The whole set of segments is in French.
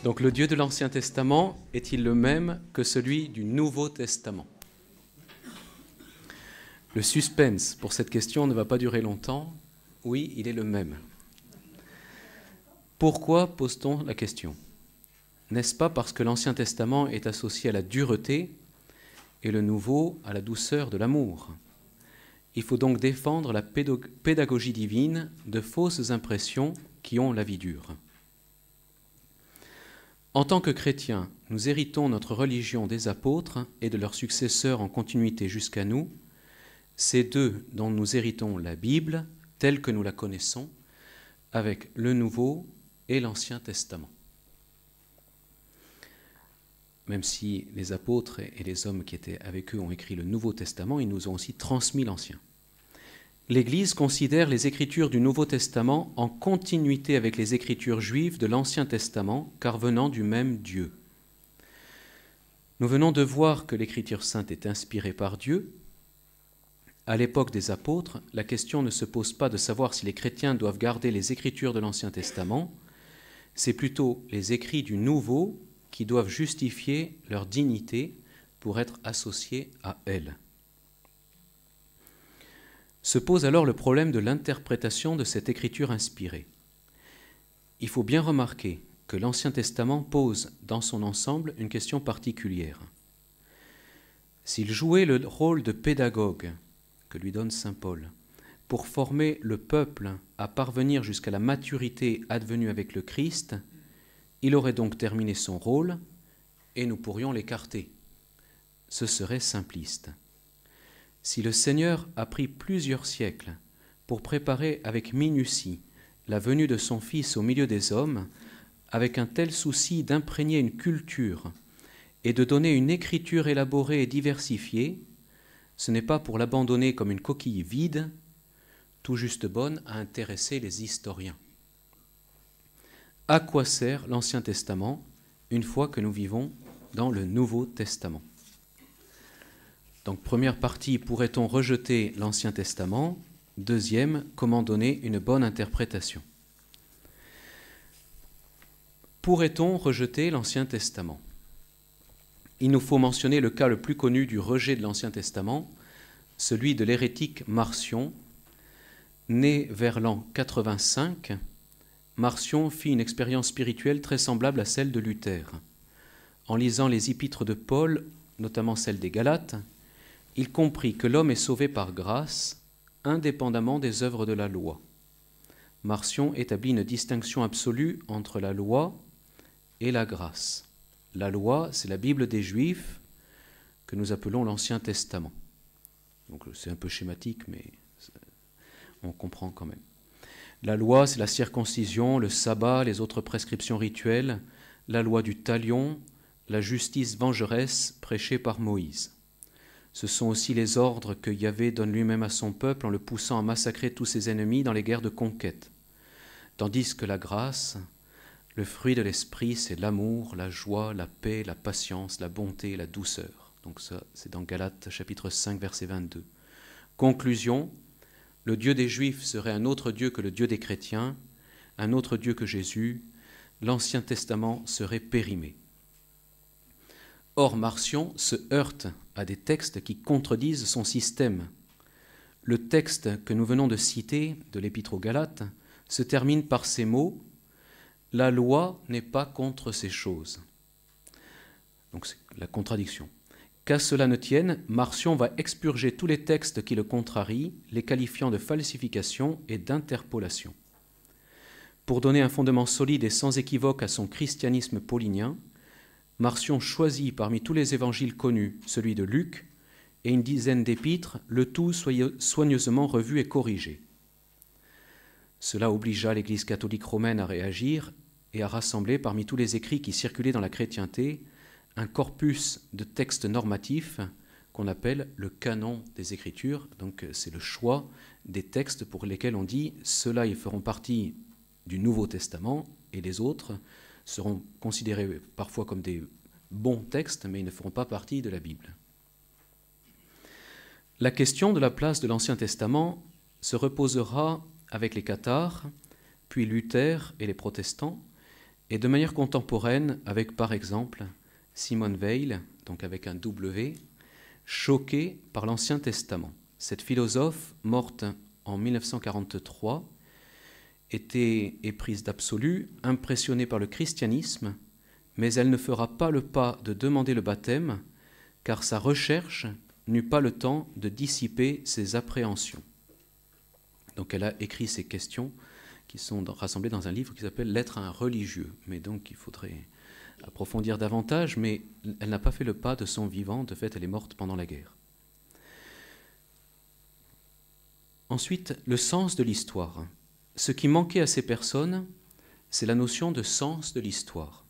Donc le Dieu de l'Ancien Testament est-il le même que celui du Nouveau Testament? Le suspense pour cette question ne va pas durer longtemps. Oui, il est le même. Pourquoi pose-t-on la question? N'est-ce pas parce que l'Ancien Testament est associé à la dureté et le Nouveau à la douceur de l'amour? Il faut donc défendre la pédagogie divine de fausses impressions qui ont la vie dure. En tant que chrétiens, nous héritons notre religion des apôtres et de leurs successeurs en continuité jusqu'à nous, ces deux dont nous héritons la Bible, telle que nous la connaissons, avec le Nouveau et l'Ancien Testament. Même si les apôtres et les hommes qui étaient avec eux ont écrit le Nouveau Testament, ils nous ont aussi transmis l'Ancien. L'Église considère les Écritures du Nouveau Testament en continuité avec les Écritures juives de l'Ancien Testament, car venant du même Dieu. Nous venons de voir que l'Écriture sainte est inspirée par Dieu. À l'époque des apôtres, la question ne se pose pas de savoir si les chrétiens doivent garder les Écritures de l'Ancien Testament, c'est plutôt les écrits du Nouveau qui doivent justifier leur dignité pour être associés à elles. Se pose alors le problème de l'interprétation de cette écriture inspirée. Il faut bien remarquer que l'Ancien Testament pose dans son ensemble une question particulière. S'il jouait le rôle de pédagogue que lui donne saint Paul pour former le peuple à parvenir jusqu'à la maturité advenue avec le Christ, il aurait donc terminé son rôle et nous pourrions l'écarter. Ce serait simpliste. Si le Seigneur a pris plusieurs siècles pour préparer avec minutie la venue de son Fils au milieu des hommes, avec un tel souci d'imprégner une culture et de donner une écriture élaborée et diversifiée, ce n'est pas pour l'abandonner comme une coquille vide, tout juste bonne à intéresser les historiens. À quoi sert l'Ancien Testament une fois que nous vivons dans le Nouveau Testament? Donc, première partie, pourrait-on rejeter l'Ancien Testament? Deuxième, comment donner une bonne interprétation? Pourrait-on rejeter l'Ancien Testament? Il nous faut mentionner le cas le plus connu du rejet de l'Ancien Testament, celui de l'hérétique Marcion. Né vers l'an 85, Marcion fit une expérience spirituelle très semblable à celle de Luther. En lisant les épîtres de Paul, notamment celle des Galates, il comprit que l'homme est sauvé par grâce, indépendamment des œuvres de la loi. Marcion établit une distinction absolue entre la loi et la grâce. La loi, c'est la Bible des Juifs, que nous appelons l'Ancien Testament. Donc c'est un peu schématique, mais on comprend quand même. La loi, c'est la circoncision, le sabbat, les autres prescriptions rituelles, la loi du talion, la justice vengeresse prêchée par Moïse. Ce sont aussi les ordres que Yahvé donne lui-même à son peuple en le poussant à massacrer tous ses ennemis dans les guerres de conquête. Tandis que la grâce, le fruit de l'esprit, c'est l'amour, la joie, la paix, la patience, la bonté, la douceur. Donc ça, c'est dans Galates chapitre 5, verset 22. Conclusion, le Dieu des Juifs serait un autre Dieu que le Dieu des chrétiens, un autre Dieu que Jésus. L'Ancien Testament serait périmé. Or, Marcion se heurte à des textes qui contredisent son système. Le texte que nous venons de citer de l'Épître aux Galates se termine par ces mots « La loi n'est pas contre ces choses ». Donc c'est la contradiction. Qu'à cela ne tienne, Marcion va expurger tous les textes qui le contrarient, les qualifiant de falsification et d'interpolation. Pour donner un fondement solide et sans équivoque à son christianisme paulinien, Marcion choisit parmi tous les évangiles connus celui de Luc et une dizaine d'épîtres, le tout soigneusement revu et corrigé. Cela obligea l'Église catholique romaine à réagir et à rassembler parmi tous les écrits qui circulaient dans la chrétienté un corpus de textes normatifs qu'on appelle le canon des Écritures. Donc c'est le choix des textes pour lesquels on dit « ceux-là, ils feront partie du Nouveau Testament et les autres seront considérés parfois comme des bons textes, mais ils ne feront pas partie de la Bible. » La question de la place de l'Ancien Testament se reposera avec les cathares, puis Luther et les protestants, et de manière contemporaine avec, par exemple, Simone Weil, donc avec un W, choquée par l'Ancien Testament. Cette philosophe, morte en 1943, était éprise d'absolu, impressionnée par le christianisme, mais elle ne fera pas le pas de demander le baptême, car sa recherche n'eut pas le temps de dissiper ses appréhensions. Donc elle a écrit ces questions qui sont rassemblées dans un livre qui s'appelle « L'être à un religieux ». Mais donc il faudrait approfondir davantage, mais elle n'a pas fait le pas de son vivant, de fait elle est morte pendant la guerre. Ensuite, le sens de l'histoire. Ce qui manquait à ces personnes, c'est la notion de sens de l'histoire.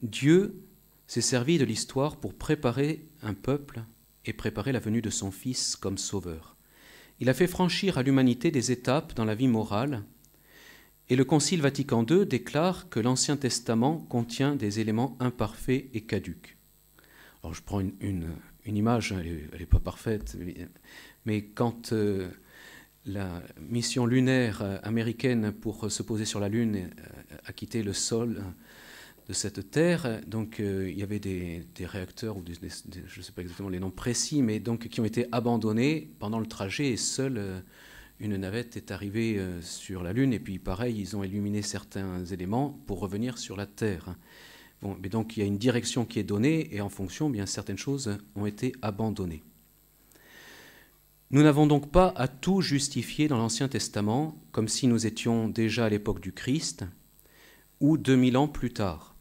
Dieu s'est servi de l'histoire pour préparer un peuple et préparer la venue de son Fils comme sauveur. Il a fait franchir à l'humanité des étapes dans la vie morale, et le Concile Vatican II déclare que l'Ancien Testament contient des éléments imparfaits et caducs. Alors je prends une image, elle n'est pas parfaite, mais quand la mission lunaire américaine pour se poser sur la Lune a quitté le sol de cette Terre, donc il y avait des réacteurs, ou je ne sais pas exactement les noms précis, mais donc qui ont été abandonnés pendant le trajet, et seule une navette est arrivée sur la Lune, et puis pareil, ils ont illuminé certains éléments pour revenir sur la Terre. Bon, mais donc il y a une direction qui est donnée, et en fonction, bien certaines choses ont été abandonnées. Nous n'avons donc pas à tout justifier dans l'Ancien Testament, comme si nous étions déjà à l'époque du Christ, ou 2000 ans plus tard.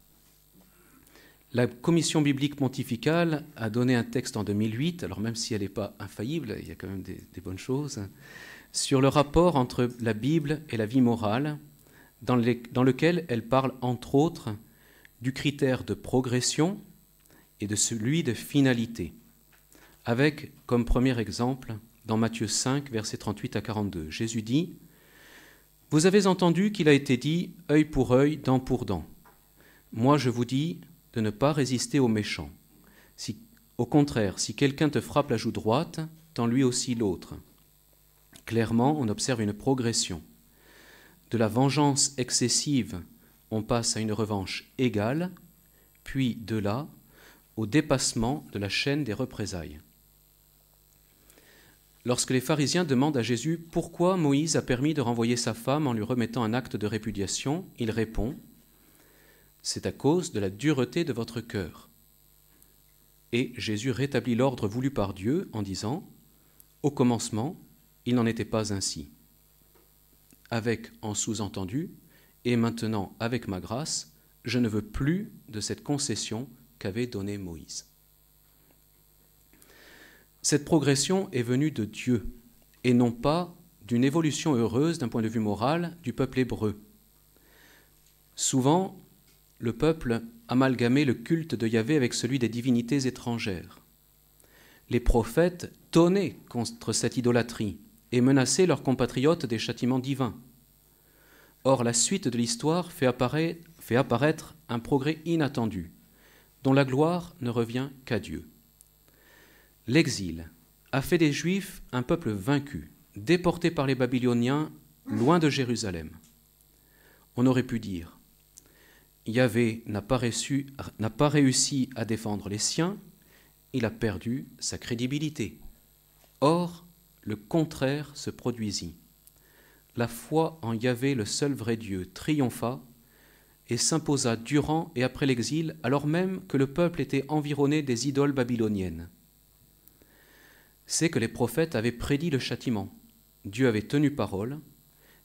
La Commission biblique pontificale a donné un texte en 2008, alors même si elle n'est pas infaillible, il y a quand même des bonnes choses, sur le rapport entre la Bible et la vie morale, dans lequel elle parle entre autres du critère de progression et de celui de finalité, avec comme premier exemple, dans Matthieu 5, versets 38 à 42, Jésus dit « Vous avez entendu qu'il a été dit « œil pour œil, dent pour dent ». Moi je vous dis de ne pas résister aux méchants. Au contraire, si quelqu'un te frappe la joue droite, tends lui aussi l'autre. » Clairement, on observe une progression. De la vengeance excessive, on passe à une revanche égale, puis de là, au dépassement de la chaîne des représailles. Lorsque les pharisiens demandent à Jésus pourquoi Moïse a permis de renvoyer sa femme en lui remettant un acte de répudiation, il répond « C'est à cause de la dureté de votre cœur ». Et Jésus rétablit l'ordre voulu par Dieu en disant « Au commencement, il n'en était pas ainsi ». Avec en sous-entendu « Et maintenant, avec ma grâce, je ne veux plus de cette concession qu'avait donnée Moïse ». Cette progression est venue de Dieu et non pas d'une évolution heureuse d'un point de vue moral du peuple hébreu. Souvent, le peuple amalgamait le culte de Yahvé avec celui des divinités étrangères. Les prophètes tonnaient contre cette idolâtrie et menaçaient leurs compatriotes des châtiments divins. Or, la suite de l'histoire fait apparaître un progrès inattendu, dont la gloire ne revient qu'à Dieu. L'exil a fait des Juifs un peuple vaincu, déporté par les Babyloniens loin de Jérusalem. On aurait pu dire « Yahvé n'a pas réussi à défendre les siens, il a perdu sa crédibilité. » Or, le contraire se produisit. La foi en Yahvé, le seul vrai Dieu, triompha et s'imposa durant et après l'exil, alors même que le peuple était environné des idoles babyloniennes. C'est que les prophètes avaient prédit le châtiment. Dieu avait tenu parole.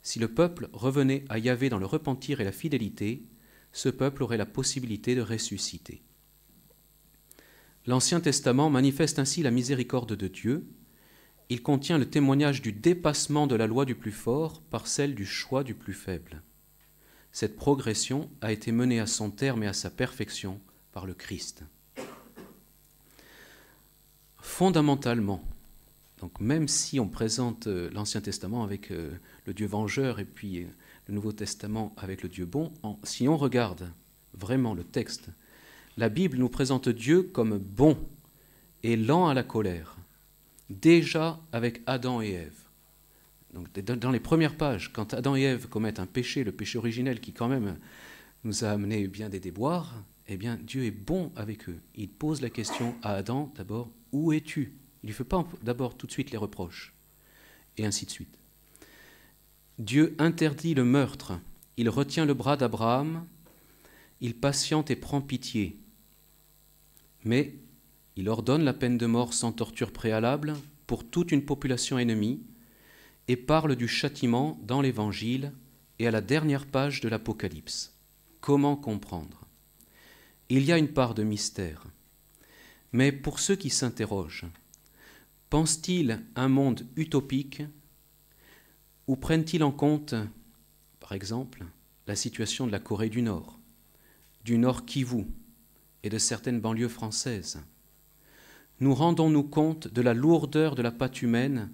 Si le peuple revenait à Yahvé dans le repentir et la fidélité, ce peuple aurait la possibilité de ressusciter. L'Ancien Testament manifeste ainsi la miséricorde de Dieu. Il contient le témoignage du dépassement de la loi du plus fort par celle du choix du plus faible. Cette progression a été menée à son terme et à sa perfection par le Christ. Fondamentalement, donc même si on présente l'Ancien Testament avec le Dieu vengeur et puis le Nouveau Testament avec le Dieu bon, si on regarde vraiment le texte, la Bible nous présente Dieu comme bon et lent à la colère, déjà avec Adam et Ève. Donc, dans les premières pages, quand Adam et Ève commettent un péché, le péché originel qui quand même nous a amené bien des déboires, eh bien Dieu est bon avec eux. Il pose la question à Adam d'abord, où es-tu? Il ne lui fait pas d'abord tout de suite les reproches, et ainsi de suite. Dieu interdit le meurtre, il retient le bras d'Abraham, il patiente et prend pitié, mais il ordonne la peine de mort sans torture préalable pour toute une population ennemie et parle du châtiment dans l'Évangile et à la dernière page de l'Apocalypse. Comment comprendre? Il y a une part de mystère, mais pour ceux qui s'interrogent, pensent-ils un monde utopique ou prennent-ils en compte, par exemple, la situation de la Corée du Nord Kivu et de certaines banlieues françaises? Nous rendons-nous compte de la lourdeur de la pâte humaine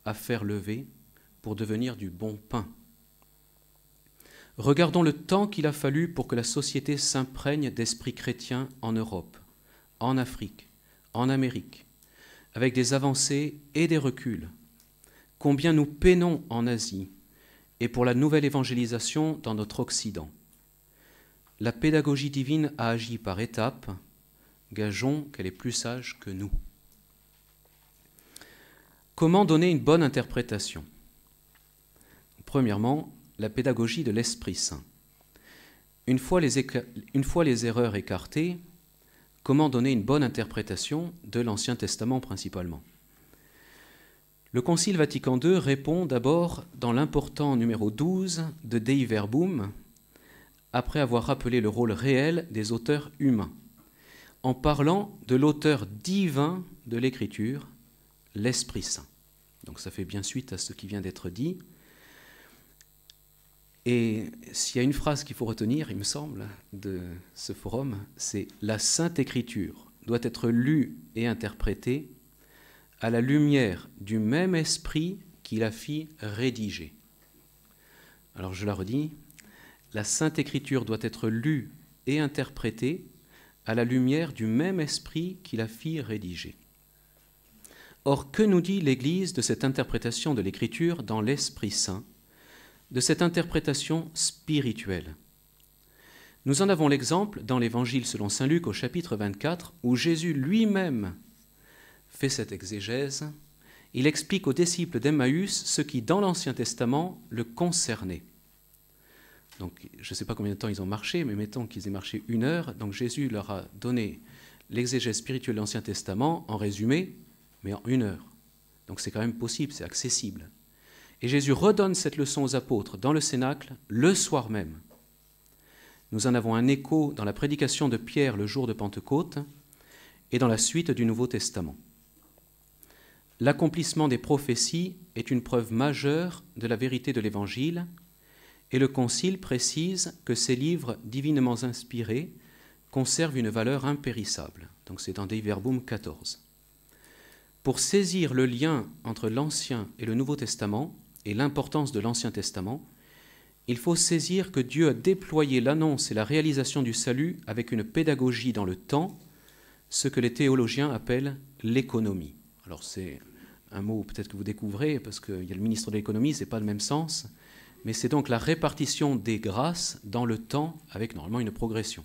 à faire lever pour devenir du bon pain? Regardons le temps qu'il a fallu pour que la société s'imprègne d'esprit chrétien en Europe, en Afrique, en Amérique, avec des avancées et des reculs. Combien nous peinons en Asie et pour la nouvelle évangélisation dans notre Occident. La pédagogie divine a agi par étapes. Gageons qu'elle est plus sage que nous. Comment donner une bonne interprétation? Premièrement, la pédagogie de l'Esprit Saint. Une fois les erreurs écartées, comment donner une bonne interprétation de l'Ancien Testament principalement? Le Concile Vatican II répond d'abord dans l'important numéro 12 de Dei Verbum, après avoir rappelé le rôle réel des auteurs humains, en parlant de l'auteur divin de l'Écriture, l'Esprit Saint. Donc ça fait bien suite à ce qui vient d'être dit. Et s'il y a une phrase qu'il faut retenir, il me semble, de ce forum, c'est « La Sainte Écriture doit être lue et interprétée à la lumière du même esprit qui la fit rédiger ». Alors je la redis, « La Sainte Écriture doit être lue et interprétée à la lumière du même esprit qui la fit rédiger ». Or, que nous dit l'Église de cette interprétation de l'Écriture dans l'Esprit Saint, de cette interprétation spirituelle? Nous en avons l'exemple dans l'Évangile selon saint Luc au chapitre 24, où Jésus lui-même fait cette exégèse. Il explique aux disciples d'Emmaüs ce qui, dans l'Ancien Testament, le concernait. Donc, je ne sais pas combien de temps ils ont marché, mais mettons qu'ils aient marché 1 heure. Donc, Jésus leur a donné l'exégèse spirituelle de l'Ancien Testament en résumé, mais en 1 heure. Donc, c'est quand même possible, c'est accessible. Et Jésus redonne cette leçon aux apôtres dans le Cénacle le soir même. Nous en avons un écho dans la prédication de Pierre le jour de Pentecôte et dans la suite du Nouveau Testament. L'accomplissement des prophéties est une preuve majeure de la vérité de l'Évangile, et le Concile précise que ces livres divinement inspirés conservent une valeur impérissable. Donc c'est dans Dei Verbum 14. Pour saisir le lien entre l'Ancien et le Nouveau Testament et l'importance de l'Ancien Testament, il faut saisir que Dieu a déployé l'annonce et la réalisation du salut avec une pédagogie dans le temps, ce que les théologiens appellent l'économie. Alors c'est un mot peut-être que vous découvrez, parce qu'il y a le ministre de l'économie, ce n'est pas le même sens, mais c'est donc la répartition des grâces dans le temps avec normalement une progression.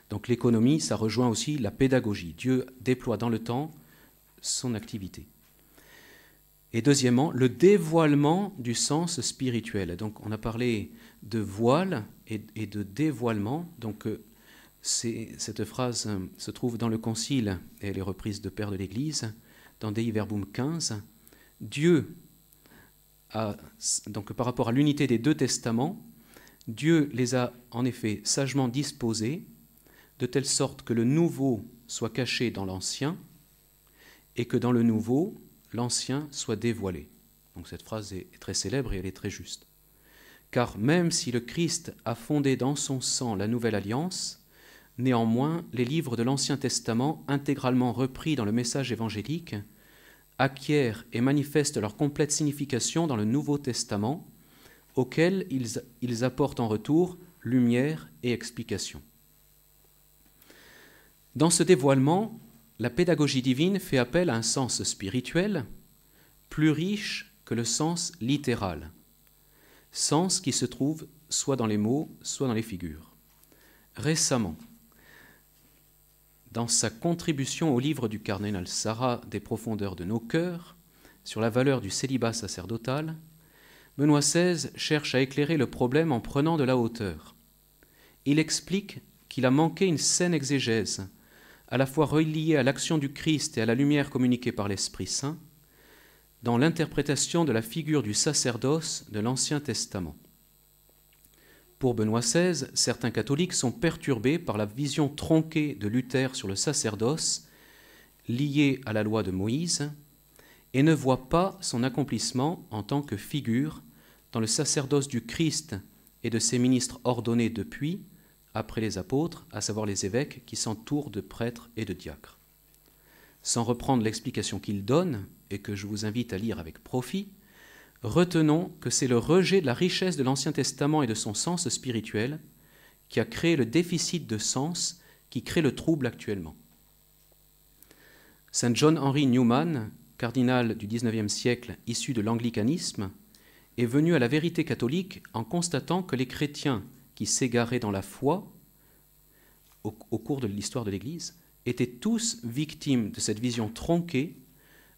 Donc l'économie, ça rejoint aussi la pédagogie. Dieu déploie dans le temps son activité. Et deuxièmement, le dévoilement du sens spirituel. Donc on a parlé de voile et de dévoilement. Donc cette phrase se trouve dans le Concile, et elle est reprise de Père de l'Église, dans Dei Verbum 15. Dieu donc par rapport à l'unité des 2 testaments, Dieu les a en effet sagement disposés de telle sorte que le nouveau soit caché dans l'ancien et que dans le nouveau, l'ancien soit dévoilé. Donc cette phrase est très célèbre et elle est très juste. Car même si le Christ a fondé dans son sang la nouvelle alliance, néanmoins les livres de l'Ancien Testament, intégralement repris dans le message évangélique, acquièrent et manifestent leur complète signification dans le Nouveau Testament, auquel ils apportent en retour lumière et explication. Dans ce dévoilement, la pédagogie divine fait appel à un sens spirituel plus riche que le sens littéral. sens qui se trouve soit dans les mots, soit dans les figures. Récemment, dans sa contribution au livre du cardinal Sarah des profondeurs de nos cœurs sur la valeur du célibat sacerdotal, Benoît XVI cherche à éclairer le problème en prenant de la hauteur. Il explique qu'il a manqué une saine exégèse, à la fois reliée à l'action du Christ et à la lumière communiquée par l'Esprit Saint, dans l'interprétation de la figure du sacerdoce de l'Ancien Testament. Pour Benoît XVI, certains catholiques sont perturbés par la vision tronquée de Luther sur le sacerdoce, liée à la loi de Moïse, et ne voient pas son accomplissement en tant que figure dans le sacerdoce du Christ et de ses ministres ordonnés depuis, après les apôtres, à savoir les évêques qui s'entourent de prêtres et de diacres. Sans reprendre l'explication qu'il donne, et que je vous invite à lire avec profit, retenons que c'est le rejet de la richesse de l'Ancien Testament et de son sens spirituel qui a créé le déficit de sens qui crée le trouble actuellement. Saint John Henry Newman, cardinal du XIXe siècle issu de l'anglicanisme, est venu à la vérité catholique en constatant que les chrétiens qui s'égaraient dans la foi au cours de l'histoire de l'Église étaient tous victimes de cette vision tronquée,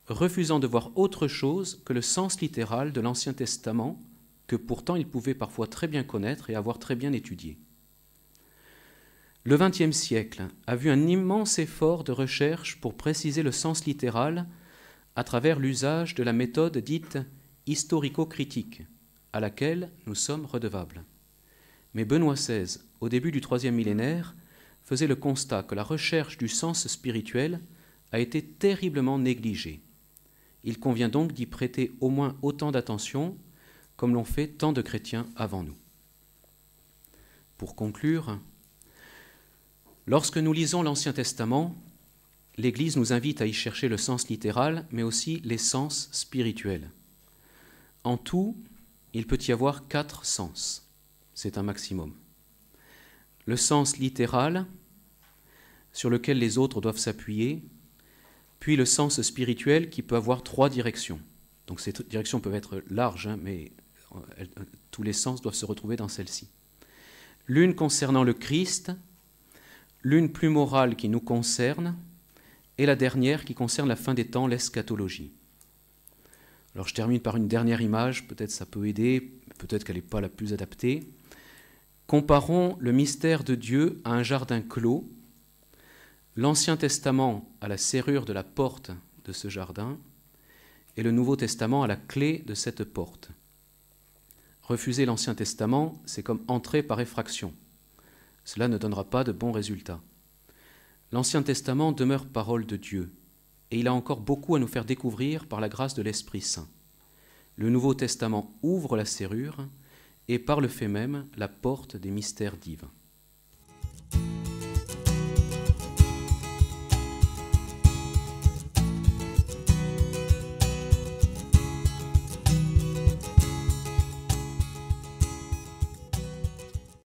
refusant de voir autre chose que le sens littéral de l'Ancien Testament, que pourtant ils pouvaient parfois très bien connaître et avoir très bien étudié. Le XXe siècle a vu un immense effort de recherche pour préciser le sens littéral à travers l'usage de la méthode dite historico-critique, à laquelle nous sommes redevables. Mais Benoît XVI, au début du IIIe millénaire, faisait le constat que la recherche du sens spirituel a été terriblement négligée. Il convient donc d'y prêter au moins autant d'attention comme l'ont fait tant de chrétiens avant nous. Pour conclure, lorsque nous lisons l'Ancien Testament, l'Église nous invite à y chercher le sens littéral, mais aussi les sens spirituels. En tout, il peut y avoir 4 sens. C'est un maximum. Le sens littéral, sur lequel les autres doivent s'appuyer, puis le sens spirituel qui peut avoir 3 directions. Donc ces directions peuvent être larges, mais tous les sens doivent se retrouver dans celle-ci. L'une concernant le Christ, l'une plus morale qui nous concerne, et la dernière qui concerne la fin des temps, l'eschatologie. Alors je termine par une dernière image, peut-être ça peut aider, peut-être qu'elle n'est pas la plus adaptée. Comparons le mystère de Dieu à un jardin clos, l'Ancien Testament à la serrure de la porte de ce jardin, et le Nouveau Testament à la clé de cette porte. Refuser l'Ancien Testament, c'est comme entrer par effraction. Cela ne donnera pas de bons résultats. L'Ancien Testament demeure parole de Dieu, et il a encore beaucoup à nous faire découvrir par la grâce de l'Esprit Saint. Le Nouveau Testament ouvre la serrure, et par le fait même, la porte des mystères divins.